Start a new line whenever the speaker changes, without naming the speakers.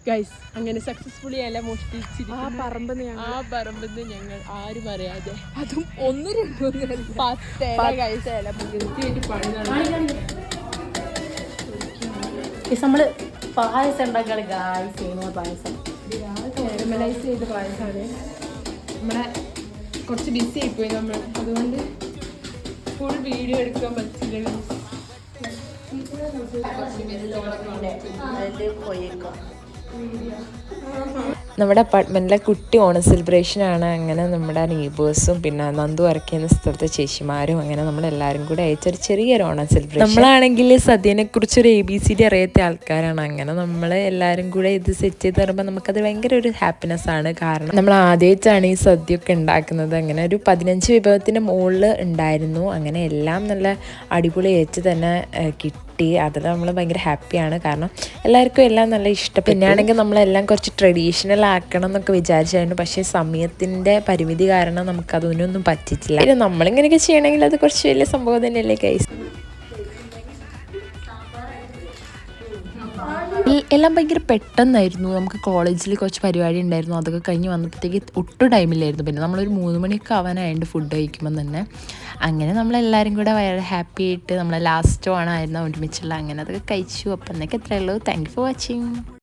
Guys അങ്ങനെ successfully ഇല മോഷ്ടിച്ചിരിക്കുന്നു. ആ പറമ്പെന്ന് ഞങ്ങൾ ആരും അറിയാതെ
അതും 1-2
ഗൈസ് ഇല വൃത്തിയായിട്ട് പണി
നമ്മള് പായസം ഉണ്ടാക്കാണ് ഗായ്സ്. പായസം
കാരമലൈസ് ചെയ്ത പായസമാണ്. നമ്മളെ കുറച്ച് ബിസി ആയിപ്പോയി നമ്മൾ, അതുകൊണ്ട് ഫുൾ വീഡിയോ എടുക്കാൻ പറ്റില്ല.
നമ്മുടെ അപ്പാർട്ട്മെൻറ്റിലെ കുട്ടി ഓണം സെലിബ്രേഷനാണ്. അങ്ങനെ നമ്മുടെ നെയ്ബേഴ്സും പിന്നെ നന്ദു ഇറക്കിയ സ്ഥലത്തെ ചേച്ചിമാരും അങ്ങനെ നമ്മളെല്ലാവരും കൂടെ അയച്ചൊരു ചെറിയൊരു ഓണം സെലിബ്രേഷൻ. നമ്മളാണെങ്കിൽ സദ്യനെക്കുറിച്ചൊരു ABCD അറിയാത്ത ആൾക്കാരാണ്. അങ്ങനെ നമ്മൾ എല്ലാവരും കൂടെ ഇത് സെറ്റ് ചെയ്ത് തരുമ്പോൾ നമുക്കത് ഭയങ്കര ഒരു ഹാപ്പിനെസ് ആണ്. കാരണം നമ്മൾ ആദ്യമായിട്ടാണ് ഈ സദ്യയൊക്കെ ഉണ്ടാക്കുന്നത്. അങ്ങനെ ഒരു 15 വിഭവത്തിൻ്റെ മുകളിൽ ഉണ്ടായിരുന്നു. അങ്ങനെ എല്ലാം നല്ല അടിപൊളിയായിട്ട് തന്നെ കിട്ടി. അതിൽ നമ്മൾ ഭയങ്കര ഹാപ്പിയാണ്. കാരണം എല്ലാവർക്കും എല്ലാം നല്ല ഇഷ്ടം. പിന്നെയാണെങ്കിൽ നമ്മളെല്ലാം കുറച്ച് ട്രഡീഷണൽ ആക്കണം എന്നൊക്കെ വിചാരിച്ചായിരുന്നു. പക്ഷേ സമയത്തിൻ്റെ പരിമിതി കാരണം നമുക്കതൊന്നും പറ്റിയിട്ടില്ല. പിന്നെ നമ്മളിങ്ങനെയൊക്കെ ചെയ്യണമെങ്കിൽ അത് കുറച്ച് വലിയ സംഭവം തന്നെയല്ലേ ഗൈസ്. എല്ലാം ഭയങ്കര പെട്ടെന്നായിരുന്നു. നമുക്ക് കോളേജിൽ കുറച്ച് പരിപാടി ഉണ്ടായിരുന്നു. അതൊക്കെ കഴിഞ്ഞ് വന്നപ്പോഴത്തേക്ക് ഒട്ടും ടൈമില്ലായിരുന്നു. പിന്നെ നമ്മളൊരു 3 മണിയൊക്കെ ആവാനായിട്ട് ഫുഡ് കഴിക്കുമ്പം തന്നെ. അങ്ങനെ നമ്മളെല്ലാവരും കൂടെ വളരെ ഹാപ്പി ആയിട്ട് നമ്മളെ ലാസ്റ്റ് ഓണമായിരുന്നു ഒരുമിച്ചുള്ള. അങ്ങനെ അതൊക്കെ കഴിച്ചു. അപ്പം എന്നൊക്കെ എത്രയേ ഉള്ളൂ. Thank you for watching.